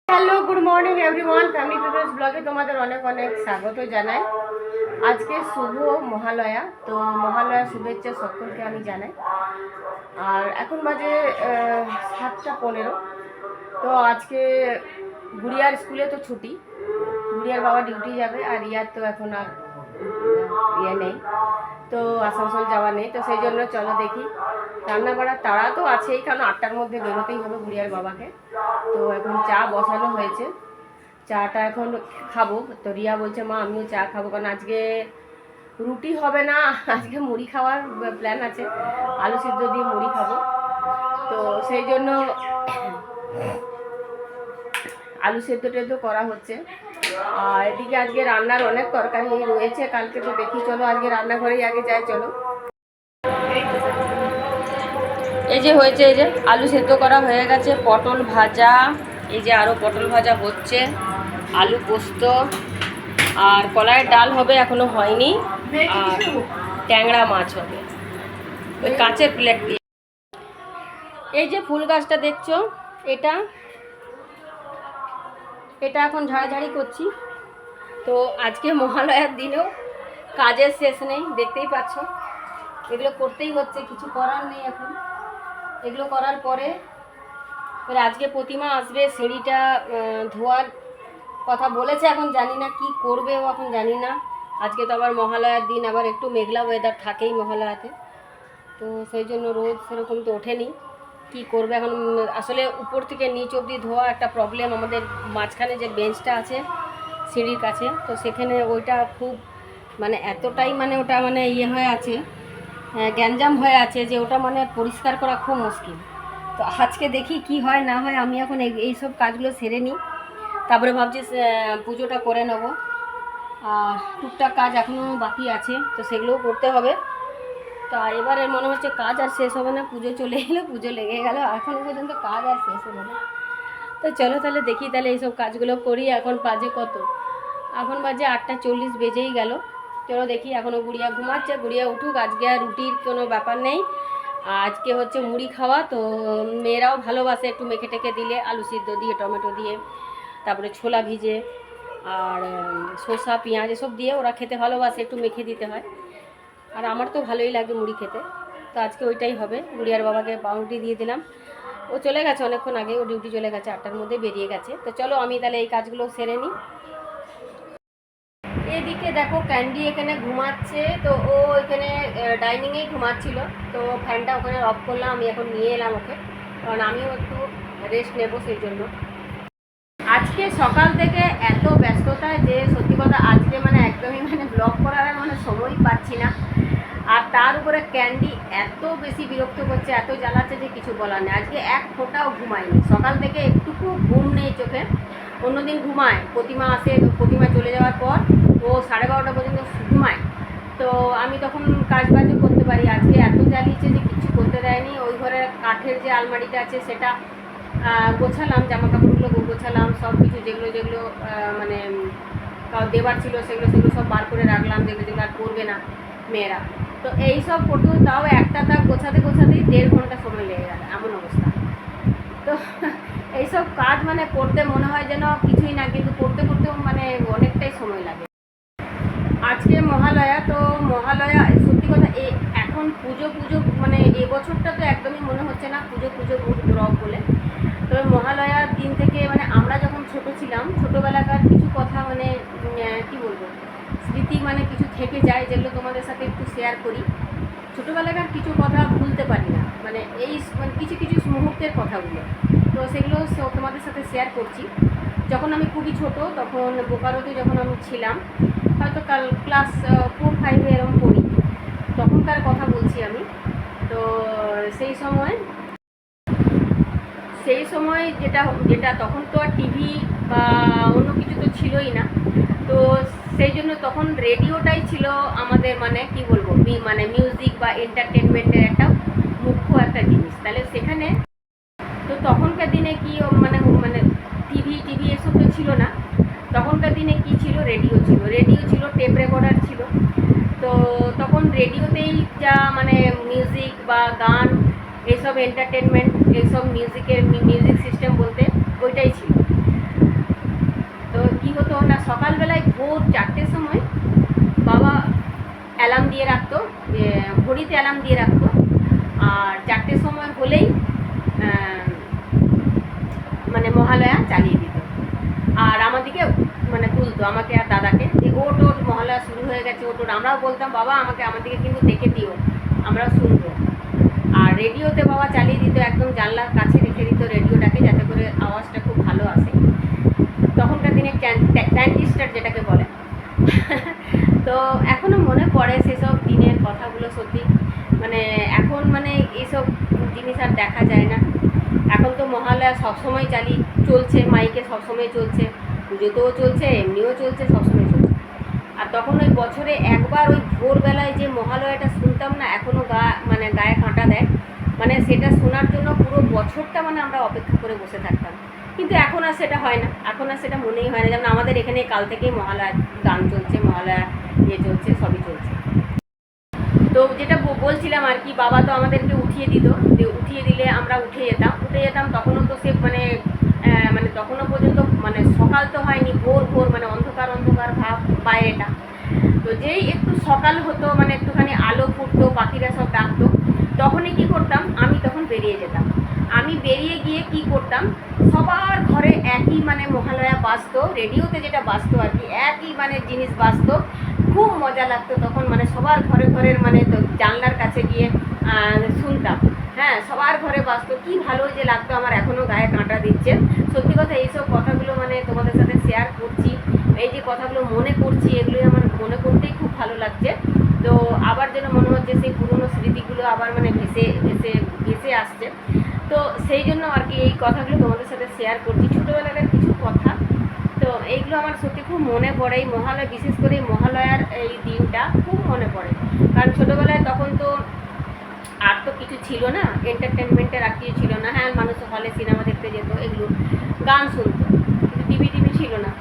Hello, good morning everyone. Family peoples ব্লগে তোমাদের অনেক অনেক স্বাগত জানাই। আজকে শুভ মহালয়া, তো মহালয়া শুভেচ্ছা সকলকে আমি জানাই। আর এখন বাজে 7:15। তো আজকে গুড়িয়ার স্কুলে তো ছুটি, গুড়িয়ার বাবা ডিউটি যাবে, আর ইয়ার তো এখন আর ইয়ে নেই, তো আসানসোল যাওয়া নেই। তো সেই জন্য চলো দেখি, রান্না বাড়ার তাড়া তো আছেই, কারণ 8টার মধ্যে বেরোতেই হবে গুড়িয়ার বাবাকে। তো এখন চা বসানো হয়েছে, চাটা এখন খাবো। তো রিয়া বলছে মা আমিও চা খাবো, কারণ আজকে রুটি হবে না, আজকে মুড়ি খাওয়ার প্ল্যান আছে, আলু সিদ্ধ দিয়ে মুড়ি খাবো। তো সেই জন্য আলু সেদ্ধ টেদ্ধ করা হচ্ছে। আর এদিকে আজকে রান্নার অনেক তরকারি রয়েছে কালকে, তো দেখি চলো আজকে রান্নাঘরেই আগে যাই। চলো, এই যে হয়েছে, এই যে আলু সেদ্ধ করা হয়ে গেছে, পটল ভাজা, এই যে আরও পটল ভাজা হচ্ছে, আলু পোস্ত, আর কলাইয়ের ডাল হবে এখনো হয়নি, আর ট্যাংরা মাছ হবে ওই কাঁচের প্লেট দিয়ে। এই যে ফুল গাছটা দেখছো, এটা এটা এখন ঝাড়াঝাড়ি করছি। তো আজকে মহালয়ার দিনেও কাজের শেষ নেই, দেখতেই পাচ্ছ, এগুলো করতেই হচ্ছে, কিছু করার নেই এখন। এগুলো করার পরে আজকে প্রতিমা আসবে, সিঁড়িটা ধোয়ার কথা বলেছে, এখন জানি না কি করবে ও, এখন জানি না। আজকে তো আবার মহালয়ার দিন, আবার একটু মেঘলা ওয়েদার থাকেই মহালয়াতে, তো সেই জন্য রোদ সেরকম তো ওঠেনি, কি করবে এখন। আসলে উপর থেকে নিচ অবধি ধোয়া একটা প্রবলেম, আমাদের মাঝখানে যে বেঞ্চটা আছে সিঁড়ির কাছে, তো সেখানে ওইটা খুব মানে এতটাই মানে ওটা মানে ইয়ে হয়ে আছে, গ্যাঞ্জাম হয়ে আছে, যে ওটা মানে পরিষ্কার করা খুব মুশকিল। তো আজকে দেখি কি হয় না হয়, আমি এখন এইসব কাজগুলো সেরে নিই, তারপরে ভাবছি পুজোটা করে নেব। আর টুকটাক কাজ এখনও বাকি আছে, তো সেগুলোও করতে হবে। তা এবারে মনে হচ্ছে কাজ আর শেষ হবে না, পুজো চলে এলো, পুজো লেগে গেল, এখনও পর্যন্ত কাজ আর শেষ হবে না। তো চলো তাহলে দেখি, তাহলে এইসব কাজগুলো করি। এখন বাজে কত, এখন বাজে 8:40 বেজেই গেল। চলো দেখি, এখনও গুড়িয়া ঘুমাচ্ছে, গুড়িয়া উঠুক। আজকে আর রুটির কোনো ব্যাপার নেই, আজকে হচ্ছে মুড়ি খাওয়া। তো মেয়েরাও ভালোবাসে একটু মেখে টেকে দিলে, আলু সিদ্ধ দিয়ে, টমেটো দিয়ে, তারপরে ছোলা ভিজে আর শসা পেঁয়াজ এসব দিয়ে ওরা খেতে ভালোবাসে, একটু মেখে দিতে হয়। আর আমার তো ভালোই লাগে মুড়ি খেতে, তো আজকে ওইটাই হবে। গুড়িয়ার বাবাকে পাউরুটি দিয়ে দিলাম, ও চলে গেছে অনেকক্ষণ আগে, ও ডিউটি চলে গেছে, 8টার মধ্যে বেরিয়ে গেছে। তো চলো আমি তাহলে এই কাজগুলো সেরে নিই। এদিকে দেখো ক্যান্ডি এখানে ঘুমাচ্ছে, তো ও এখানে ডাইনিংয়েই ঘুমাচ্ছিল, তো ফ্যানটা ওখানে অফ করলাম, আমি এখন নিয়ে এলাম ওকে, কারণ আমিও একটু রেস্ট নেবো সেই জন্য। আজকে সকাল থেকে এত ব্যস্ততায় যে সত্যি কথা আজকে মানে একদমই মানে ব্লগ করার মানে সময়ই পাচ্ছি না। আর তার উপরে ক্যান্ডি এত বেশি বিরক্ত করছে, এত জ্বালাচ্ছে যে কিছু বলার নেই। আজকে এক ফোঁটাও ঘুমায়নি, সকাল থেকে একটুকু ঘুম নেই চোখে। অন্যদিন ঘুমায়, প্রতিমা আসে, প্রতিমা চলে যাওয়ার পর ও 12:30 পর্যন্ত ঘুমায়, তো আমি তখন কাজ বাজও করতে পারি। আজকে এত জ্বালিয়েছে যে কিছু করতে দেয়নি। ওই ঘরে কাঠের যে আলমারিটা আছে সেটা গোছালাম, জামা কাপড়গুলো গোছালাম, সব কিছু যেগুলো যেগুলো মানে দেবার ছিল সেগুলো সেগুলো সব বার করে রাখলাম, যেগুলো যেগুলো আর করবে না মেয়েরা। তো এই সব করতেও তাও একটা তাক গোছাতে গোছাতেই 1.5 ঘন্টা সময় লেগে গেল, এমন অবস্থা। তো এইসব কাজ মানে করতে মনে হয় যেন কিছুই না, কিন্তু করতে করতেও মানে অনেকটাই সময় লাগে। আজকে মহালয়া, তো মহালয়া সত্যি কথা এখন পুজো পুজো মানে এবছরটা তো একদমই মনে হচ্ছে না পুজো পুজো রব বলে। তবে মহালয়ার দিন থেকে মানে আমরা যখন ছোট ছিলাম, ছোটোবেলাকার কিছু কথা মানে কি বলবো, স্মৃতি মানে কিছু থেকে যায়, যেগুলো তোমাদের সাথে একটু শেয়ার করি। ছোটোবেলাকার কিছু কথা ভুলতে পারি না, মানে এই মানে কিছু কিছু মুহূর্তের কথাগুলো, তো সেগুলো তোমাদের সাথে শেয়ার করছি। যখন আমি খুবই ছোট, তখন বোকারোতে যখন আমি ছিলাম, হয়তো ক্লাস 4-5 এরকম পড়ি, তখনকার কথা বলছি আমি। তো সেই সময় যেটা যেটা তখন তো আর টিভি বা অন্য কিছু তো ছিলই না, তো সেই জন্য তখন রেডিওটাই ছিল আমাদের মানে কি বলবো মানে মিউজিক বা এন্টারটেনমেন্টের একটা মুখ্য একটা জিনিস। তাহলে সেখানে তো তখনকার দিনে কি মানে মানে টিভি টিভি এসব তো ছিল না, তখনকার দিনে কি ছিল, রেডিও ছিল, রেডিও ছিল, টেপ রেকর্ডার ছিল। তো তখন রেডিওতেই যা মানে মিউজিক বা গান, এইসব এন্টারটেনমেন্ট, এইসব মিউজিক সিস্টেম বলতে ওইটাই ছিল। সকালবেলায় ভোর 4টের সময় বাবা অ্যালার্ম দিয়ে রাখতো, ঘড়িতে অ্যালার্ম দিয়ে রাখতো, আর 4টের সময় হলেই মানে মহালয়া চালিয়ে দিত। আর আমাদেরকে মানে তুলতো, আমাকে আর দাদাকে, যে ওট ওট মহালয়া শুরু হয়ে গেছে, ওট ওট। আমরাও বলতাম বাবা আমাদেরকে কিন্তু দেখে দিও, আমরা শুনবো। আর রেডিওতে বাবা চালিয়ে দিত, একদম জানলার কাছে রেখে দিত রেডিওটাকে, যাতে করে আওয়াজটা খুব ভালো আসে। তখনকার দিনে ট্রানজিস্টার যেটাকে বলে। তো এখনও মনে পড়ে সেসব দিনের কথাগুলো, সত্যি মানে এখন মানে এইসব জিনিস আর দেখা যায় না। এখন তো মহালয়া সবসময় চলছে, মাইকে সবসময় চলছে, পুজোতেও চলছে, এমনিও চলছে, সবসময় চলছে। আর তখন ওই বছরে একবার ওই ভোরবেলায় যে মহালয়াটা শুনতাম না, এখনও গায়ে কাঁটা দেয়। মানে সেটা শোনার জন্য পুরো বছরটা মানে আমরা অপেক্ষা করে বসে থাকতাম। কিন্তু এখন আর সেটা হয় না, এখন আর সেটা মনেই হয় না। যেমন আমাদের এখানে কাল থেকেই মহালয়া গান চলছে, মহালয়া চলছে, সবই চলছে। তো যেটা বলছিলাম আর কি, বাবা তো আমাদেরকে উঠিয়ে দিত, উঠিয়ে দিলে আমরা উঠে যেতাম। তখনও তো সে মানে তখনও পর্যন্ত মানে সকাল তো হয়নি, ভোর মানে অন্ধকার ভাব বাইরেটা। তো যেই একটু সকাল হতো, মানে একটুখানি আলো ফুটতো, পাখিরা সব ডাকতো, তখনই কি করতাম, আমি তখন বেরিয়ে যেতাম। আমি বেরিয়ে গিয়ে কি করতাম, সবার ঘরে একই মানে মহালয়া বাজতো, রেডিওতে যেটা বাজতো আর কি, একই মানে জিনিস বাজতো। খুব মজা লাগতো তখন, মানে সবার ঘরের মানে জানলার কাছে গিয়ে শুনতাম। হ্যাঁ, সবার ঘরে বাজতো, কি ভালো যে লাগতো। আমার এখনও গায়ে কাঁটা দিচ্ছে। সত্যি কথা, এইসব কথাগুলো মানে তোমাদের সাথে শেয়ার করছি, এই যে কথাগুলো মনে করছি, এগুলোই আমার মনে করতেই খুব ভালো লাগছে। তো আবার যেন মনে হচ্ছে সেই পুরনো স্মৃতিগুলো আবার মানে ভেসে আসছে। তো সেই জন্য আর কি এই কথাগুলো তোমাদের সাথে শেয়ার করছি, ছোটোবেলার কিছু কথা। তো এইগুলো আমার সত্যি খুব মনে পড়ে, এই মহালয়া, বিশেষ করে মহালয়ার এই দিনটা খুব মনে পড়ে। কারণ ছোটোবেলায় তখন তো আর তো কিছু ছিল না, এন্টারটেনমেন্টের আর কিছু ছিল না। হ্যাঁ, মানুষ হলে সিনেমা দেখতে যেত, এগুলো গান শুনতো, কিন্তু টিভি ছিল না।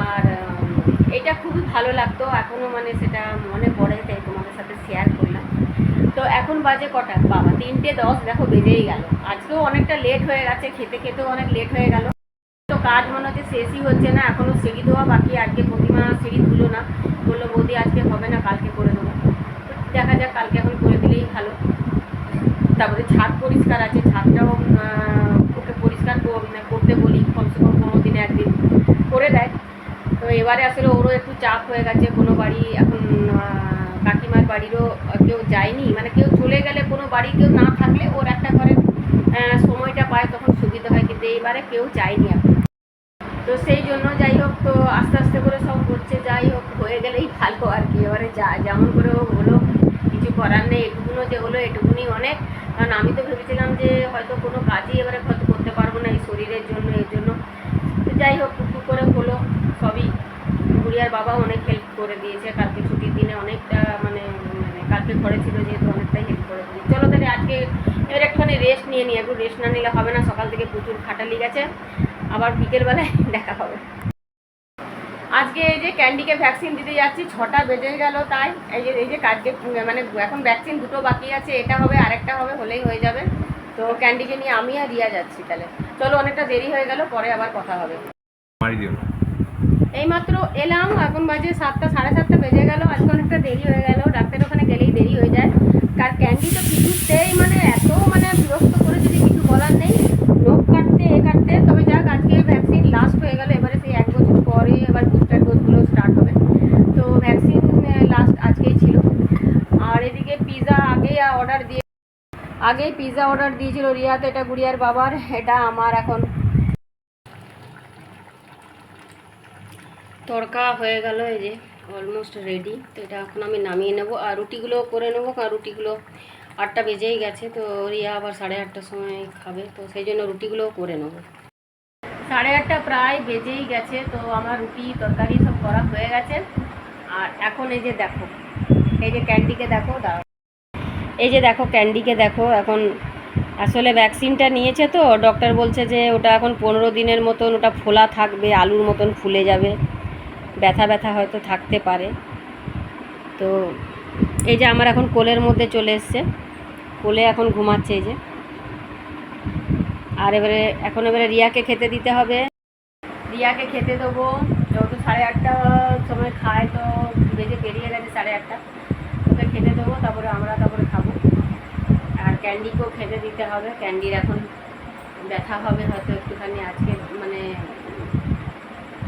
আর এটা খুবই ভালো লাগতো, এখনও মানে সেটা মনে পড়ে, তাই তোমাদের সাথে শেয়ার করলাম। তো এখন বাজে কটা বাবা, 3:10, দেখো বেজেই গেল। আজকেও অনেকটা লেট হয়ে গেছে, খেতেও অনেক লেট হয়ে গেল। তো কাজ মনে হচ্ছে শেষই হচ্ছে না, এখনও সিঁড়ি ধোয়া বাকি। আজকে প্রতিমা সিঁড়ি ধুলো না, বললো বৌদি আজকে হবে না, কালকে করে দেবো। দেখা যাক, কালকে এখন করে দিলেই ভালো। তারপরে ছাদ পরিষ্কার আছে, ছাদটাও ওকে পরিষ্কার করতে বলি, কমসে কম 15 দিনে একদিন করে দেয়। তো এবারে আসলে ওরও একটু চাপ হয়ে গেছে, কোনো বাড়ি এখন কাকিমার বাড়িরও কেউ যায়নি, মানে কেউ চলে গেলে, কোনো বাড়ি কেউ না থাকলে ওর একটা ঘরের সময়টা পায়, তখন সুবিধা হয়। কিন্তু এইবারে কেউ যায়নি এখন। তো সেই জন্য যাই হোক, তো আস্তে আস্তে করে সব হচ্ছে, যাই হোক হয়ে গেলেই ভালো আর কি। এবারে যেমন করে হলো, কিছু করার নেই, এটুকুনো যে হলো এটুকুনি অনেক। কারণ আমি তো ভেবেছিলাম যে হয়তো কোনো কাজই এবারে হয়তো করতে পারবো না এই শরীরের জন্য, এর জন্য। তো যাই হোক, টুকটুক করে হলো সবই। গুড়িয়ার বাবা অনেক হেল্প করে দিয়েছে, কালকে ছুটির দিনে অনেকটা মানে কালকে ঘরে ছিল যেহেতু, অনেকটাই হেল্প করে দিয়েছে। চলো তাহলে আজকে এবার একটুখানি রেস্ট নিয়ে একটু রেস্ট না নিলে হবে না, সকাল থেকে প্রচুর খাটালি গেছে, আবার বিকেলবেলায় দেখা হবে। আজকে এই যে ক্যান্ডিকে ভ্যাকসিন দিতে যাচ্ছি, 6টা বেজে গেল, তাই এই যে কাজকে মানে এখন ভ্যাকসিন 2টো বাকি আছে, এটা হবে আরেকটা হবে, হলেই হয়ে যাবে। তো ক্যান্ডিকে নিয়ে আমি আর রিয়া যাচ্ছি। তাহলে চলো, অনেকটা দেরি হয়ে গেল, পরে আবার কথা হবে। এইমাত্র এলাম, এখন বাজে 7টা, 7:30 বেজে গেল। আজকে অনেকটা দেরি হয়ে গেল, ডাক্তারের ওখানে গেলেই দেরি হয়ে যায়। কার ক্যান্ডি তো কিছুতেই মানে এত মানে বিরক্ত করে, যদি কিছু বলার নেই, নখ কাটতে। তবে যাক, আজকে ভ্যাকসিন লাস্ট হয়ে গেল, এবারে সেই 1 বছর পরে এবার বুস্টার ডোজগুলো স্টার্ট হবে। তো ভ্যাকসিন লাস্ট আজকেই ছিল। আর এদিকে আগেই পিৎজা অর্ডার দিয়েছিল রিয়া, তো এটা গুড়িয়ার বাবার, এটা আমার। এখন তড়কা হয়ে গেল, এই যে অলমোস্ট রেডি। তো এটা এখন আমি নামিয়ে নেব, আর রুটিগুলো করে নেবো, কারণ রুটিগুলো 8টা বেজেই গেছে। তো রিয়া আবার 8:30টার সময় খাবে, তো সেই জন্য রুটিগুলোও করে নেবো। 8:30 প্রায় বেজেই গেছে। তো আমার রুটি তরকারি সব করা হয়ে গেছে। আর এখন এই যে দেখো, এই যে ক্যান্ডিকে দেখো, এই যে দেখো ক্যান্ডিকে দেখো, এখন আসলে ভ্যাকসিনটা নিয়েছে, তো ডক্টর বলছে যে ওটা এখন 15 দিনের মতন ওটা ফোলা থাকবে, আলুর মতন ফুলে যাবে, ব্যথা হয়তো থাকতে পারে। তো এই যে আমার এখন কোলের মধ্যে চলে এসছে, কোলে এখন ঘুমাচ্ছে এই যে। আর এবারে রিয়াকে খেতে দিতে হবে, রিয়াকে খেতে দেবো। ও তো 8:30 সময় খায়, তো বেজে পেরিয়ে গেছে 8:30। ওকে খেতে দেবো, তারপরে খাবো। আর ক্যান্ডিকেও খেতে দিতে হবে। ক্যান্ডির এখন ব্যথা হবে হয়তো একটুখানি, আজকে মানে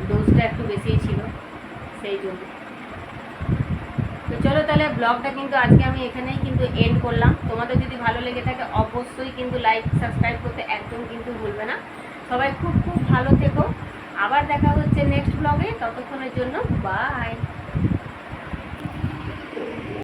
ডোজটা একটু বেশিই ছিল সেই জন্য। তো চলো তাহলে ব্লগটা কিন্তু আজকে আমি এখানেই কিন্তু এন্ড করলাম। তোমাদের যদি ভালো লেগে থাকে অবশ্যই কিন্তু লাইক সাবস্ক্রাইব করতে একদম কিন্তু ভুলবে না। সবাই খুব খুব ভালো থেকো। আবার দেখা হচ্ছে নেক্সট ব্লগে, ততক্ষণের জন্য বাই।